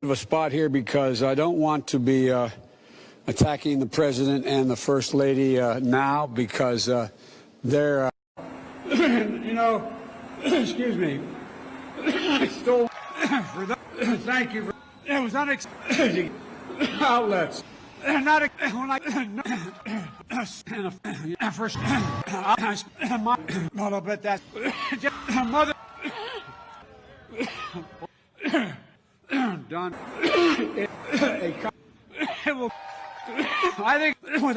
of a spot here because I don't want to be attacking the president and the first lady now because they're, you know, excuse me, I stole for the, thank you for, it was unexpected outlets. Not when I first well, but that's mother done. It will. I think without.